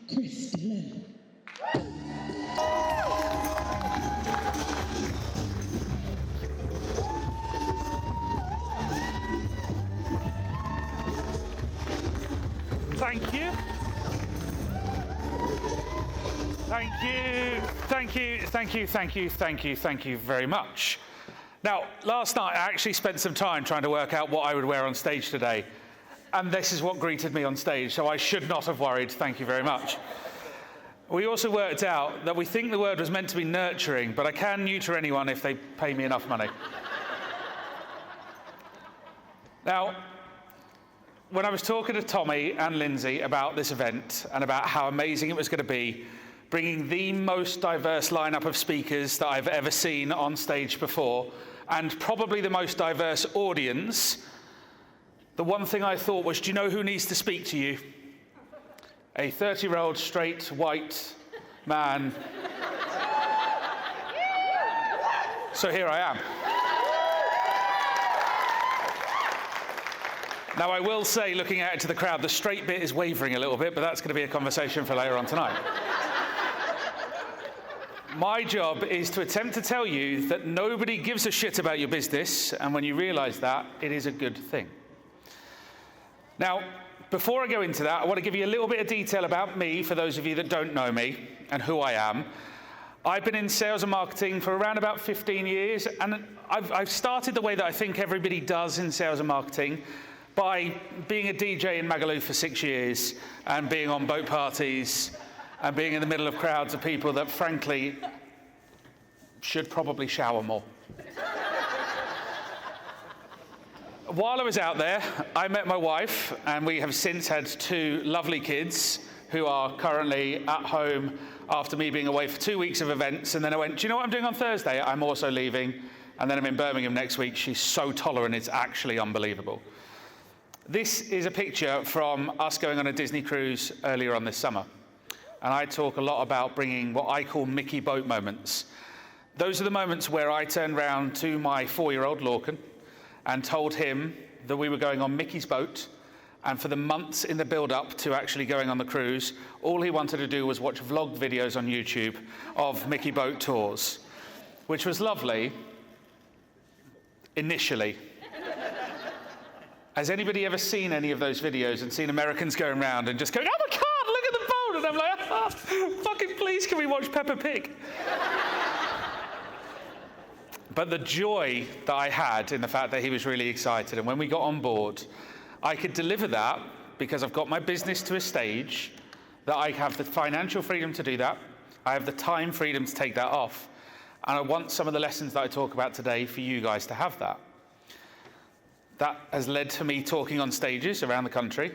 Dillon. Thank you. Thank you very much. Now, last night I actually spent some time trying to work out what I would wear on stage today. And this is what greeted me on stage, so I should not have worried. Thank you very much. We also worked out that we think the word was meant to be nurturing, but I can neuter anyone if they pay me enough money. Now, when I was talking to Tommy and Lindsay about this event and about how amazing it was going to be, bringing the most diverse lineup of speakers that I've ever seen on stage before, and probably the most diverse audience, the one thing I thought was, do you know who needs to speak to you? A 30-year-old straight white man. So here I am. Now, I will say, looking out into the crowd, the straight bit is wavering a little bit, but that's going to be a conversation for later on tonight. My job is to attempt to tell you that nobody gives a shit about your business, and when you realize that, it is a good thing. Now, before I go into that, I want to give you a little bit of detail about me, for those of you that don't know me, and who I am. I've been in sales and marketing for around about 15 years, and I've started the way that I think everybody does in sales and marketing, by being a DJ in Magaluf for 6 years, and being on boat parties, and being in the middle of crowds of people that, frankly, should probably shower more. While I was out there, I met my wife, and we have since had 2 lovely kids who are currently at home after me being away for 2 weeks of events. And then I went, do you know what I'm doing on Thursday? I'm also leaving. And then I'm in Birmingham next week. She's so tolerant, it's actually unbelievable. This is a picture from us going on a Disney cruise earlier on this summer. And I talk a lot about bringing what I call Mickey boat moments. Those are the moments where I turned round to my 4-year-old Lorcan and told him that we were going on Mickey's boat, and for the months in the build-up to actually going on the cruise, all he wanted to do was watch vlog videos on YouTube of Mickey boat tours, which was lovely initially. Has anybody ever seen any of those videos and seen Americans going around and just going, oh my God, look at the boat? And I'm like, oh, fucking please, can we watch Peppa Pig? But the joy that I had in the fact that he was really excited, and when we got on board, I could deliver that because I've got my business to a stage that I have the financial freedom to do that. I have the time freedom to take that off. And I want some of the lessons that I talk about today for you guys to have that. That has led to me talking on stages around the country,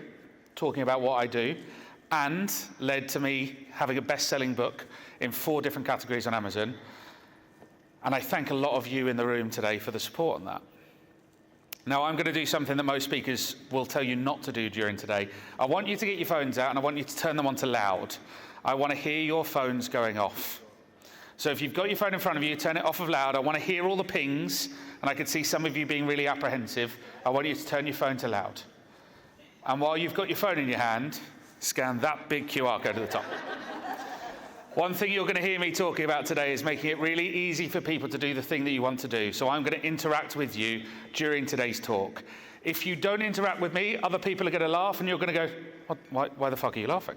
talking about what I do, and led to me having a best-selling book in 4 different categories on Amazon. And I thank a lot of you in the room today for the support on that. Now, I'm going to do something that most speakers will tell you not to do during today. I want you to get your phones out, and I want you to turn them on to loud. I want to hear your phones going off. So if you've got your phone in front of you, turn it off of loud. I want to hear all the pings, and I can see some of you being really apprehensive. I want you to turn your phone to loud. And while you've got your phone in your hand, scan that big QR code at the top. One thing you're going to hear me talking about today is making it really easy for people to do the thing that you want to do. So I'm going to interact with you during today's talk. If you don't interact with me, other people are going to laugh, and you're going to go, why the fuck are you laughing?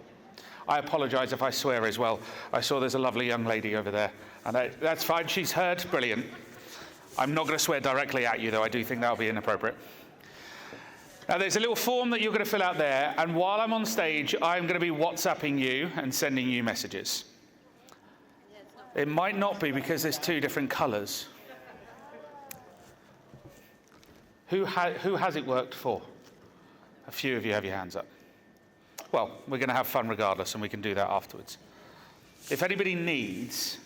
I apologise if I swear as well. I saw there's a lovely young lady over there. And that's fine, she's heard, brilliant. I'm not going to swear directly at you, though. I do think that'll be inappropriate. Now, there's a little form that you're going to fill out there, and while I'm on stage, I'm going to be WhatsApping you and sending you messages. It might not be because there's 2 different colours. Who has it worked for? A few of you have your hands up. Well, we're going to have fun regardless, and we can do that afterwards. If anybody needs,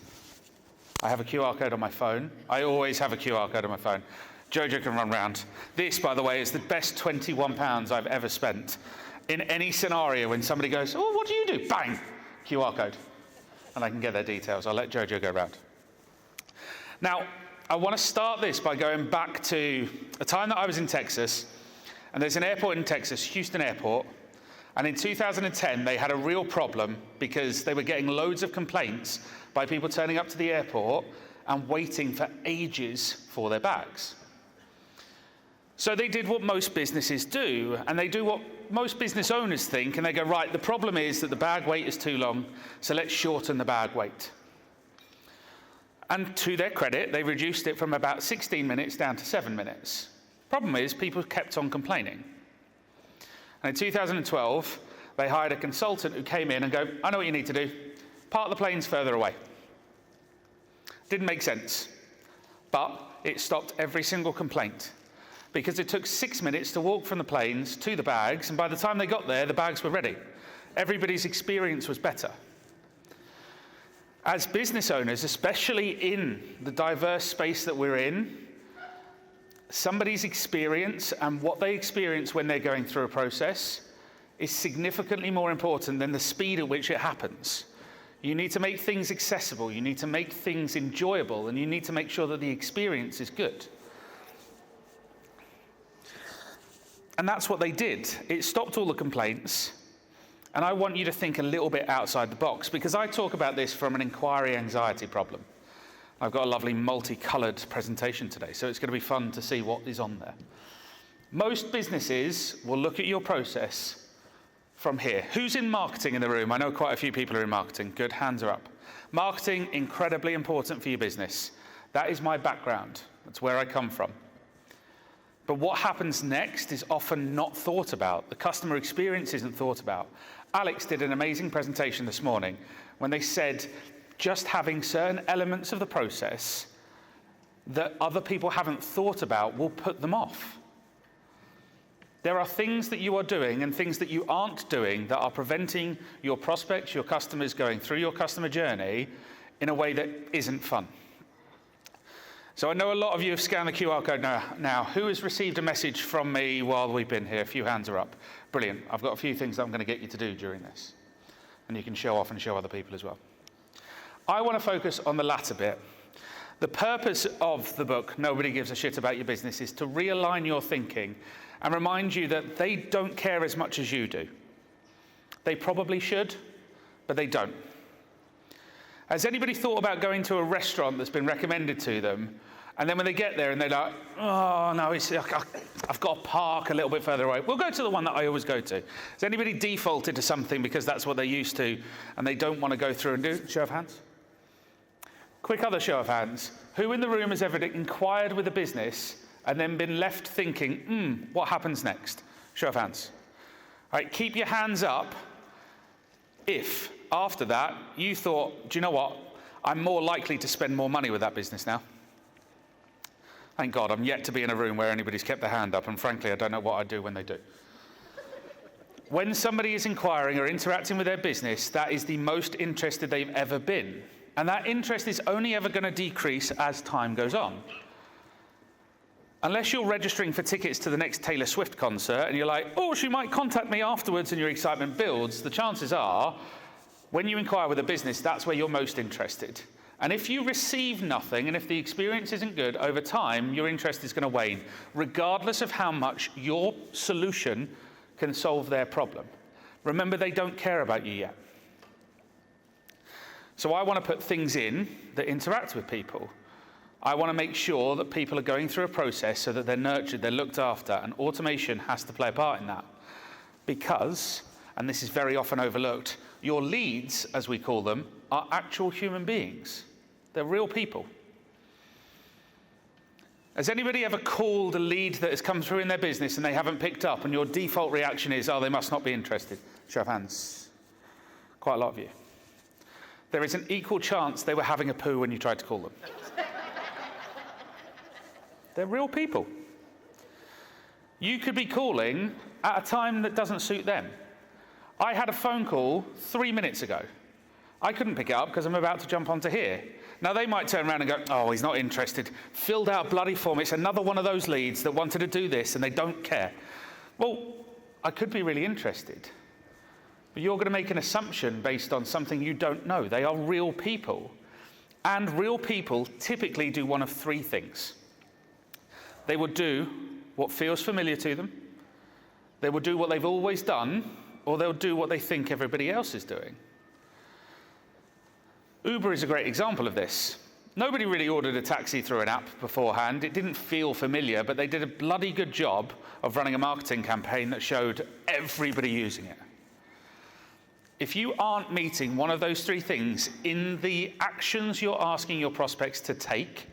I have a QR code on my phone. I always have a QR code on my phone. Jojo can run round. This, by the way, is the best £21 I've ever spent. In any scenario when somebody goes, oh, what do you do? Bang! QR code. And I can get their details. I'll let Jojo go round. Now, I want to start this by going back to a time that I was in Texas. And there's an airport in Texas, Houston Airport. And in 2010, they had a real problem because they were getting loads of complaints by people turning up to the airport and waiting for ages for their bags. So they did what most businesses do, and they do what most business owners think, and they go, right, the problem is that the bag wait is too long, so let's shorten the bag wait. And to their credit, they reduced it from about 16 minutes down to 7 minutes. Problem is, people kept on complaining. And in 2012, they hired a consultant who came in and go, I know what you need to do. Park the planes further away. Didn't make sense, but it stopped every single complaint because it took 6 minutes to walk from the planes to the bags, and by the time they got there, the bags were ready. Everybody's experience was better. As business owners, especially in the diverse space that we're in, somebody's experience and what they experience when they're going through a process is significantly more important than the speed at which it happens. You need to make things accessible, you need to make things enjoyable, and you need to make sure that the experience is good. And that's what they did. It stopped all the complaints, and I want you to think a little bit outside the box, because I talk about this from an inquiry anxiety problem. I've got a lovely multicoloured presentation today, so it's going to be fun to see what is on there. Most businesses will look at your process from here. Who's in marketing in the room? I know quite a few people are in marketing. Good, hands are up. Marketing, incredibly important for your business. That is my background. That's where I come from. But what happens next is often not thought about. The customer experience isn't thought about. Alex did an amazing presentation this morning when they said, just having certain elements of the process that other people haven't thought about will put them off. There are things that you are doing and things that you aren't doing that are preventing your prospects, your customers going through your customer journey in a way that isn't fun. So I know a lot of you have scanned the QR code now. Who has received a message from me while we've been here? A few hands are up. Brilliant. I've got a few things that I'm going to get you to do during this. And you can show off and show other people as well. I want to focus on the latter bit. The purpose of the book, Nobody Gives a Shit About Your Business, is to realign your thinking and remind you that they don't care as much as you do. They probably should, but they don't. Has anybody thought about going to a restaurant that's been recommended to them, and then when they get there and they're like, oh no, I've got to park a little bit further away. We'll go to the one that I always go to. Has anybody defaulted to something because that's what they're used to and they don't want to go through and do? Show of hands. Quick other show of hands. Who in the room has ever inquired with a business and then been left thinking, what happens next? Show of hands. All right, keep your hands up if, after that, you thought, do you know what? I'm more likely to spend more money with that business now. Thank God, I'm yet to be in a room where anybody's kept their hand up, and frankly, I don't know what I'd do when they do. When somebody is inquiring or interacting with their business, that is the most interested they've ever been. And that interest is only ever going to decrease as time goes on. Unless you're registering for tickets to the next Taylor Swift concert and you're like, oh, she might contact me afterwards, and your excitement builds, the chances are, when you inquire with a business, that's where you're most interested. And if you receive nothing, and if the experience isn't good, over time, your interest is going to wane, regardless of how much your solution can solve their problem. Remember, they don't care about you yet. So I want to put things in that interact with people. I want to make sure that people are going through a process so that they're nurtured, they're looked after, and automation has to play a part in that. Because, and this is very often overlooked, your leads, as we call them, are actual human beings. They're real people. Has anybody ever called a lead that has come through in their business and they haven't picked up, and your default reaction is, oh, they must not be interested? Show of hands. Quite a lot of you. There is an equal chance they were having a poo when you tried to call them. They're real people. You could be calling at a time that doesn't suit them. I had a phone call 3 minutes ago. I couldn't pick it up because I'm about to jump onto here. Now, they might turn around and go, oh, he's not interested. Filled out a bloody form. It's another one of those leads that wanted to do this and they don't care. Well, I could be really interested. But you're going to make an assumption based on something you don't know. They are real people. And real people typically do one of three things. They will do what feels familiar to them. They will do what they've always done, or they'll do what they think everybody else is doing. Uber is a great example of this. Nobody really ordered a taxi through an app beforehand. It didn't feel familiar, but they did a bloody good job of running a marketing campaign that showed everybody using it. If you aren't meeting one of those three things in the actions you're asking your prospects to take,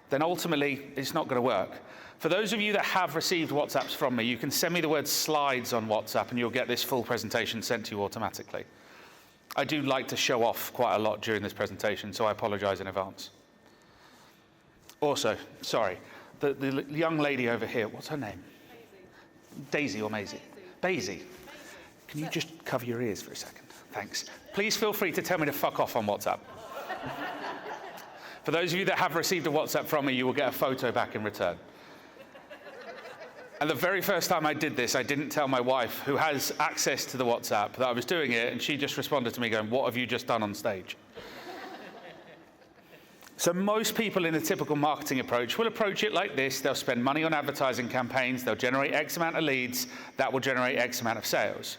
then ultimately it's not going to work. For those of you that have received WhatsApps from me, you can send me the word slides on WhatsApp and you'll get this full presentation sent to you automatically. I do like to show off quite a lot during this presentation, so I apologize in advance. Also, sorry, the young lady over here, what's her name? Daisy or Maisie? Daisy. Can you just cover your ears for a second? Thanks. Please feel free to tell me to fuck off on WhatsApp. For those of you that have received a WhatsApp from me, you will get a photo back in return. And the very first time I did this, I didn't tell my wife, who has access to the WhatsApp, that I was doing it, and she just responded to me going, "What have you just done on stage?" So most people in a typical marketing approach will approach it like this. They'll spend money on advertising campaigns. They'll generate X amount of leads. That will generate X amount of sales.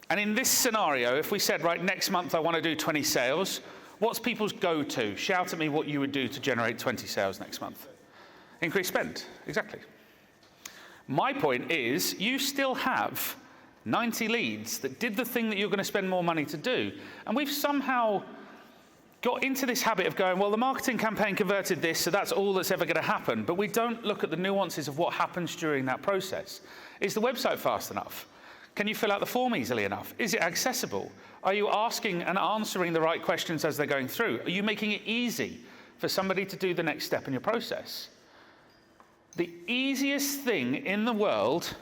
And in this scenario, if we said, right, next month I want to do 20 sales, what's people's go-to? Shout at me what you would do to generate 20 sales next month. Increase spend, exactly. My point is, you still have 90 leads that did the thing that you're going to spend more money to do. And we've somehow got into this habit of going, well, the marketing campaign converted this, so that's all that's ever going to happen. But we don't look at the nuances of what happens during that process. Is the website fast enough? Can you fill out the form easily enough? Is it accessible? Are you asking and answering the right questions as they're going through? Are you making it easy for somebody to do the next step in your process? The easiest thing in the world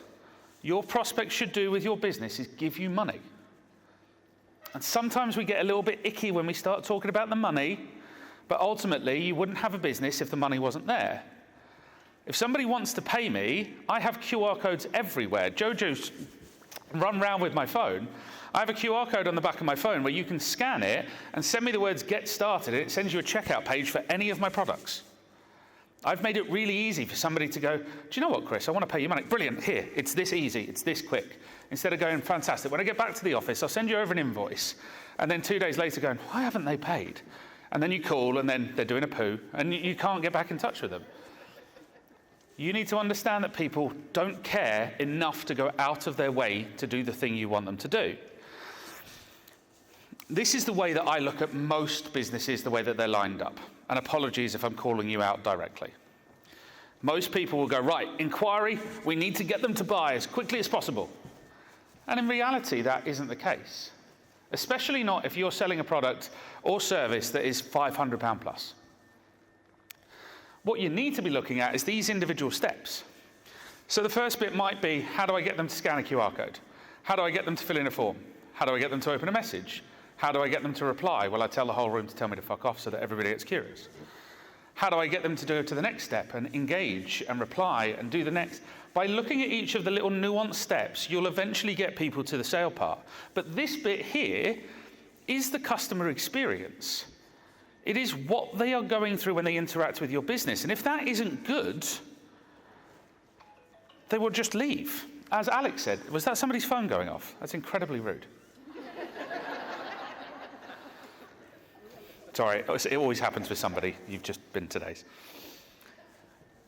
your prospect should do with your business is give you money. And sometimes we get a little bit icky when we start talking about the money, but ultimately you wouldn't have a business if the money wasn't there. If somebody wants to pay me, I have QR codes everywhere. Jojo's run around with my phone. I have a QR code on the back of my phone where you can scan it and send me the words "get started," and it sends you a checkout page for any of my products. I've made it really easy for somebody to go, "Do you know what, Chris? I want to pay you money." Brilliant. Here, it's this easy. It's this quick. Instead of going, "Fantastic. When I get back to the office, I'll send you over an invoice." And then 2 days later going, "Why haven't they paid?" And then you call and then they're doing a poo and you can't get back in touch with them. You need to understand that people don't care enough to go out of their way to do the thing you want them to do. This is the way that I look at most businesses, the way that they're lined up. And apologies if I'm calling you out directly. Most people will go, right, inquiry, we need to get them to buy as quickly as possible. And in reality, that isn't the case. Especially not if you're selling a product or service that is £500 plus. What you need to be looking at is these individual steps. So the first bit might be, how do I get them to scan a QR code? How do I get them to fill in a form? How do I get them to open a message? How do I get them to reply? Well, I tell the whole room to tell me to fuck off so that everybody gets curious. How do I get them to go to the next step and engage and reply and do the next? By looking at each of the little nuanced steps, you'll eventually get people to the sale part. But this bit here is the customer experience. It is what they are going through when they interact with your business. And if that isn't good, they will just leave. As Alex said, was that somebody's phone going off? That's incredibly rude. Sorry, it always happens with somebody. You've just been today's.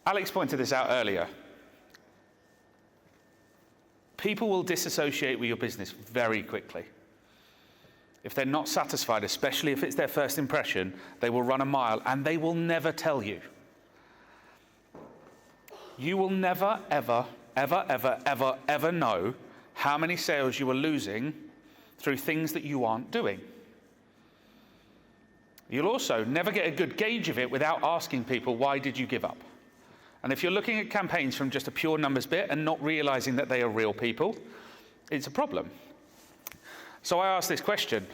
Alex pointed this out earlier. People will disassociate with your business very quickly. If they're not satisfied, especially if it's their first impression, they will run a mile and they will never tell you. You will never, ever, ever, ever, ever, ever know how many sales you are losing through things that you aren't doing. You'll also never get a good gauge of it without asking people, why did you give up? And if you're looking at campaigns from just a pure numbers bit and not realizing that they are real people, it's a problem. So I ask this question.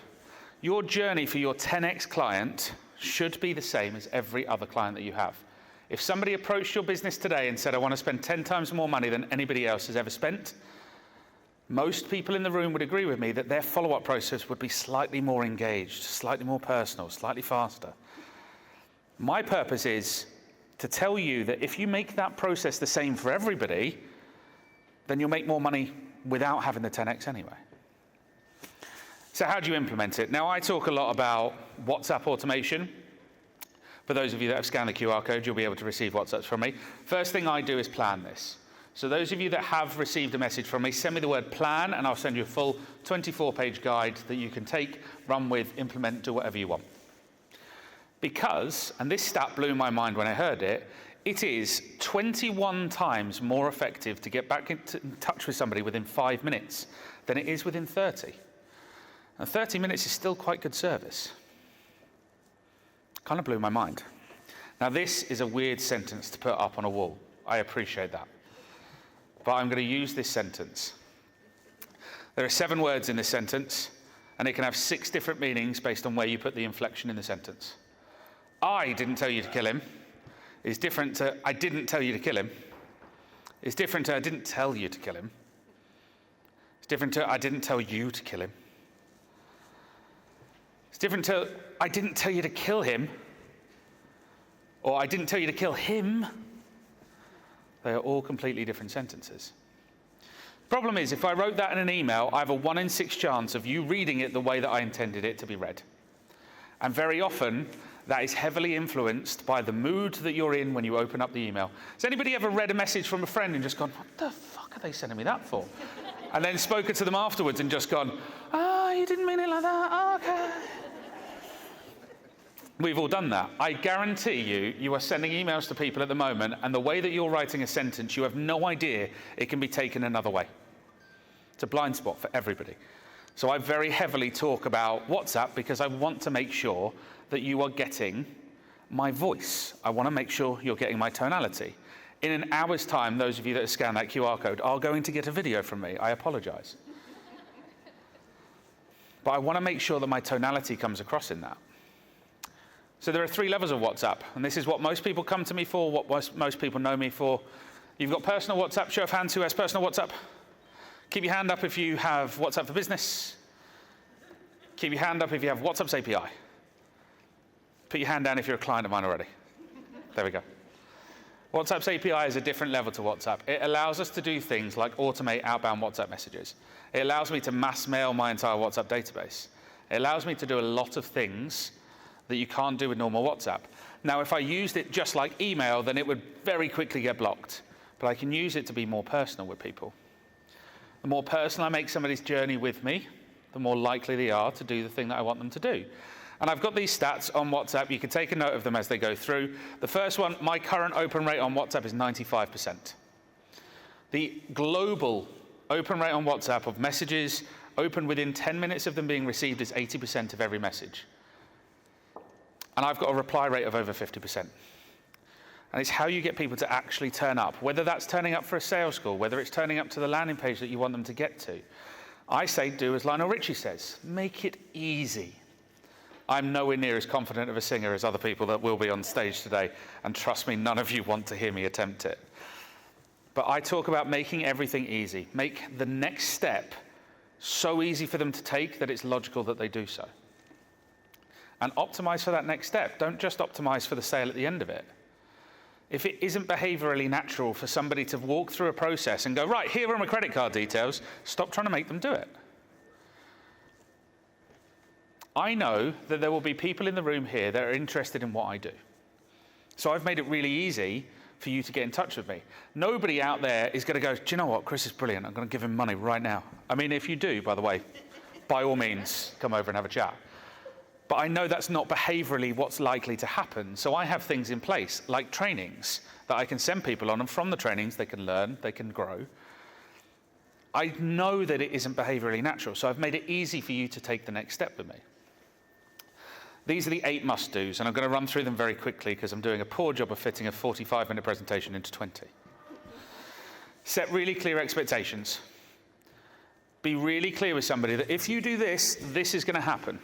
Your journey for your 10x client should be the same as every other client that you have. If somebody approached your business today and said, I want to spend 10 times more money than anybody else has ever spent, most people in the room would agree with me that their follow-up process would be slightly more engaged, slightly more personal, slightly faster. My purpose is to tell you that if you make that process the same for everybody, then you'll make more money without having the 10x anyway. So how do you implement it? Now, I talk a lot about WhatsApp automation. For those of you that have scanned the QR code, you'll be able to receive WhatsApps from me. First thing I do is plan this. So those of you that have received a message from me, send me the word plan, and I'll send you a full 24-page guide that you can take, run with, implement, do whatever you want. Because, and this stat blew my mind when I heard it, it is 21 times more effective to get back in touch with somebody within 5 minutes than it is within 30. And 30 minutes is still quite good service. Kind of blew my mind. Now, this is a weird sentence to put up on a wall. I appreciate that. But I'm going to use this sentence. There are 7 words in this sentence, and it can have 6 different meanings based on where you put the inflection in the sentence. I didn't tell you to kill him is different to I didn't tell you to kill him. It's different to I didn't tell you to kill him. It's different to I didn't tell you to kill him. It's different to I didn't tell you to kill him, or I didn't tell you to kill him. They are all completely different sentences. Problem is, if I wrote that in an email, I have a 1 in 6 chance of you reading it the way that I intended it to be read. And very often, that is heavily influenced by the mood that you're in when you open up the email. Has anybody ever read a message from a friend and just gone, what the fuck are they sending me that for? And then spoken to them afterwards and just gone, you didn't mean it like that, okay. We've all done that. I guarantee you are sending emails to people at the moment, and the way that you're writing a sentence, you have no idea it can be taken another way. It's a blind spot for everybody. So I very heavily talk about WhatsApp because I want to make sure that you are getting my voice. I want to make sure you're getting my tonality. In an hour's time, those of you that have scanned that QR code are going to get a video from me. I apologize. But I want to make sure that my tonality comes across in that. So there are 3 levels of WhatsApp, and this is what most people come to me for, what most people know me for. You've got personal WhatsApp. Show of hands, who has personal WhatsApp? Keep your hand up if you have WhatsApp for Business. Keep your hand up if you have WhatsApp's API. Put your hand down if you're a client of mine already. There we go. WhatsApp's API is a different level to WhatsApp. It allows us to do things like automate outbound WhatsApp messages. It allows me to mass mail my entire WhatsApp database. It allows me to do a lot of things that you can't do with normal WhatsApp. Now, if I used it just like email, then it would very quickly get blocked. But I can use it to be more personal with people. The more personal I make somebody's journey with me, the more likely they are to do the thing that I want them to do. And I've got these stats on WhatsApp. You can take a note of them as they go through. The first one, my current open rate on WhatsApp is 95%. The global open rate on WhatsApp of messages opened within 10 minutes of them being received is 80% of every message. And I've got a reply rate of over 50%. And it's how you get people to actually turn up, whether that's turning up for a sales call, whether it's turning up to the landing page that you want them to get to. I say do as Lionel Richie says, make it easy. I'm nowhere near as confident of a singer as other people that will be on stage today, and trust me, none of you want to hear me attempt it. But I talk about making everything easy. Make the next step so easy for them to take that it's logical that they do so. And optimize for that next step. Don't just optimize for the sale at the end of it. If it isn't behaviorally natural for somebody to walk through a process and go, right, here are my credit card details, stop trying to make them do it. I know that there will be people in the room here that are interested in what I do. So I've made it really easy for you to get in touch with me. Nobody out there is going to go, do you know what, Chris is brilliant, I'm going to give him money right now. I mean, if you do, by the way, by all means, come over and have a chat. But I know that's not behaviorally what's likely to happen. So I have things in place, like trainings, that I can send people on, and from the trainings they can learn, they can grow. I know that it isn't behaviorally natural, so I've made it easy for you to take the next step with me. These are the 8 must-dos, and I'm going to run through them very quickly because I'm doing a poor job of fitting a 45-minute presentation into 20. Set really clear expectations. Be really clear with somebody that if you do this, this is going to happen.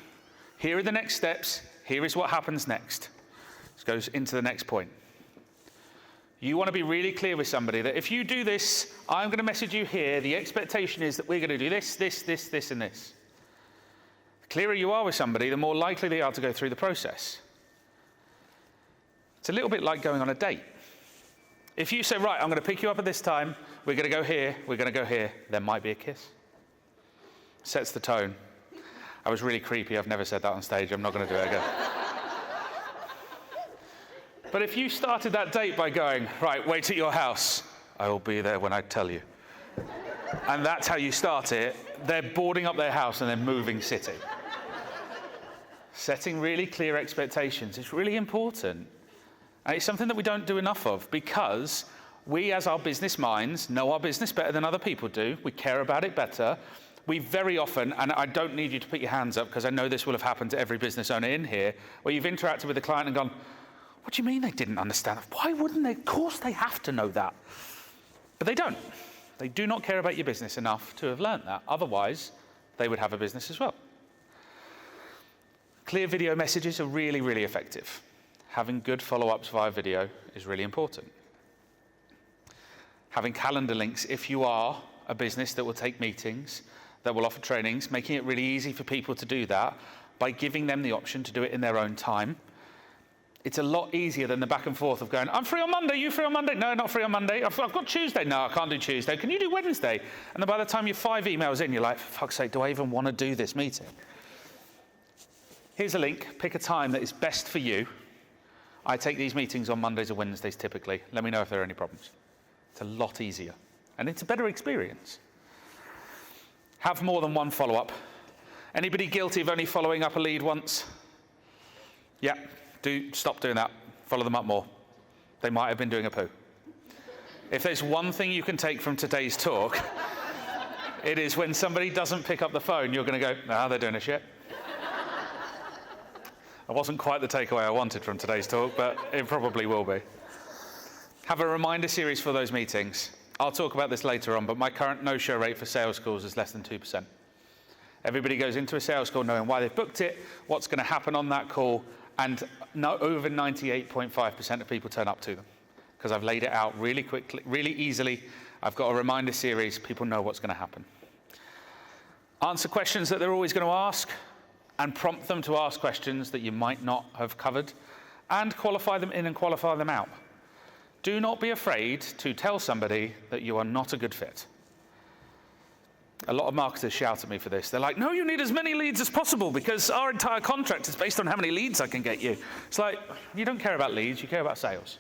Here are the next steps. Here is what happens next. This goes into the next point. You want to be really clear with somebody that if you do this, I'm going to message you here. The expectation is that we're going to do this, this, this, this, and this. The clearer you are with somebody, the more likely they are to go through the process. It's a little bit like going on a date. If you say, right, I'm going to pick you up at this time, we're going to go here, we're going to go here, there might be a kiss. Sets the tone. I was really creepy. I've never said that on stage. I'm not going to do it again. But if you started that date by going, right, wait at your house, I will be there when I tell you. And that's how you start it, they're boarding up their house and then moving city. Setting really clear expectations is really important. And it's something that we don't do enough of because we, as our business minds, know our business better than other people do. We care about it better. We very often, and I don't need you to put your hands up because I know this will have happened to every business owner in here, where you've interacted with a client and gone, what do you mean they didn't understand that? Why wouldn't they? Of course they have to know that. But they don't. They do not care about your business enough to have learned that. Otherwise, they would have a business as well. Clear video messages are really, really effective. Having good follow-ups via video is really important. Having calendar links, if you are a business that will take meetings, that will offer trainings, making it really easy for people to do that by giving them the option to do it in their own time. It's a lot easier than the back and forth of going, I'm free on Monday, you free on Monday? No, not free on Monday. I've got Tuesday. No, I can't do Tuesday. Can you do Wednesday? And then by the time you're 5 emails in, you're like, for fuck's sake, do I even want to do this meeting? Here's a link. Pick a time that is best for you. I take these meetings on Mondays or Wednesdays typically. Let me know if there are any problems. It's a lot easier. And it's a better experience. Have more than one follow-up. Anybody guilty of only following up a lead once? Yeah. Stop doing that. Follow them up more. They might have been doing a poo. If there's one thing you can take from today's talk, it is when somebody doesn't pick up the phone, you're going to go, nah, they're doing a shit. That wasn't quite the takeaway I wanted from today's talk, but it probably will be. Have a reminder series for those meetings. I'll talk about this later on, but my current no-show rate for sales calls is less than 2%. Everybody goes into a sales call knowing why they've booked it, what's going to happen on that call, and over 98.5% of people turn up to them because I've laid it out really quickly, really easily. I've got a reminder series. People know what's going to happen. Answer questions that they're always going to ask and prompt them to ask questions that you might not have covered and qualify them in and qualify them out. Do not be afraid to tell somebody that you are not a good fit. A lot of marketers shout at me for this. They're like, no, you need as many leads as possible because our entire contract is based on how many leads I can get you. It's like, you don't care about leads, you care about sales.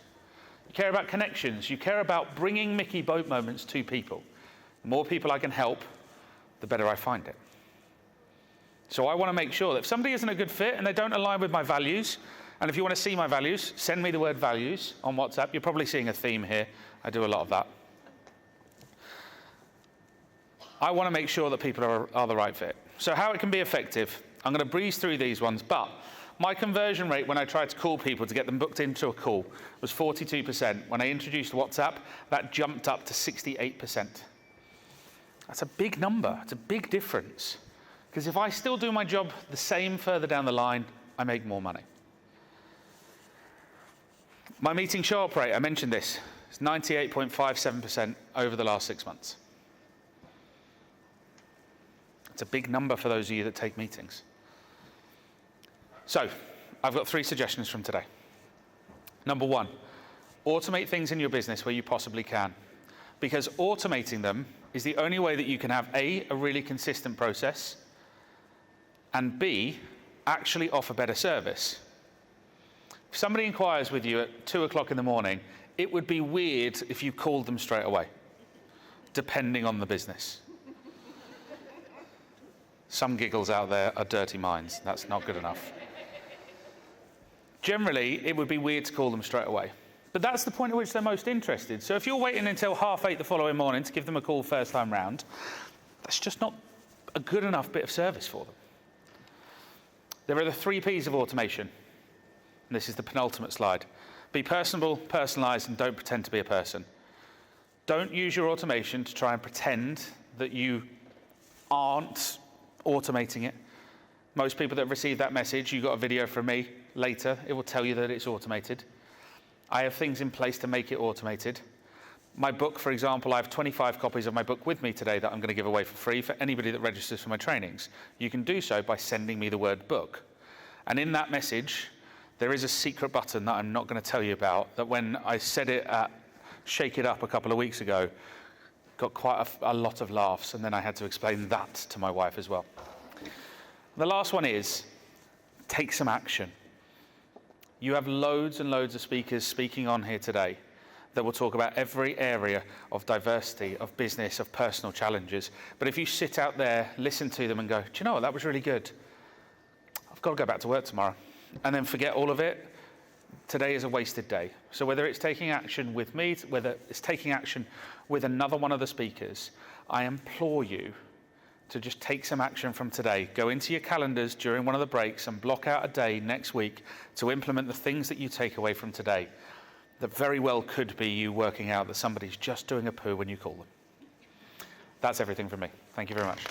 You care about connections. You care about bringing Mickey boat moments to people. The more people I can help, the better I find it. So I want to make sure that if somebody isn't a good fit and they don't align with my values, and if you want to see my values, send me the word values on WhatsApp. You're probably seeing a theme here. I do a lot of that. I want to make sure that people are the right fit. So how it can be effective, I'm going to breeze through these ones, but my conversion rate when I tried to call people to get them booked into a call was 42%. When I introduced WhatsApp, that jumped up to 68%. That's a big number. It's a big difference. Because if I still do my job the same further down the line, I make more money. My meeting show-up rate, I mentioned this, it's 98.57% over the last 6 months. It's a big number for those of you that take meetings. So, I've got 3 suggestions from today. Number 1, automate things in your business where you possibly can. Because automating them is the only way that you can have A, a really consistent process, and B, actually offer better service. If somebody inquires with you at 2 o'clock in the morning, it would be weird if you called them straight away, depending on the business. Some giggles out there are dirty minds. That's not good enough. Generally, it would be weird to call them straight away. But that's the point at which they're most interested. So if you're waiting until 8:30 the following morning to give them a call first time round, that's just not a good enough bit of service for them. There are the 3 Ps of automation. And this is the penultimate slide. Be personable, personalized, and don't pretend to be a person. Don't use your automation to try and pretend that you aren't automating it. Most people that receive that message, you got a video from me later, it will tell you that it's automated. I have things in place to make it automated. My book, for example, I have 25 copies of my book with me today that I'm going to give away for free for anybody that registers for my trainings. You can do so by sending me the word book. And in that message, there is a secret button that I'm not going to tell you about, that when I said it at Shake It Up a couple of weeks ago, got quite a lot of laughs, and then I had to explain that to my wife as well. The last one is, take some action. You have loads and loads of speakers speaking on here today that will talk about every area of diversity, of business, of personal challenges. But if you sit out there, listen to them and go, do you know what, that was really good. I've got to go back to work tomorrow. And then forget all of it. Today is a wasted day. So whether it's taking action with me, whether it's taking action with another one of the speakers, I implore you to just take some action from today. Go into your calendars during one of the breaks and block out a day next week to implement the things that you take away from today. That very well could be you working out that somebody's just doing a poo when you call them. That's everything from me. Thank you very much.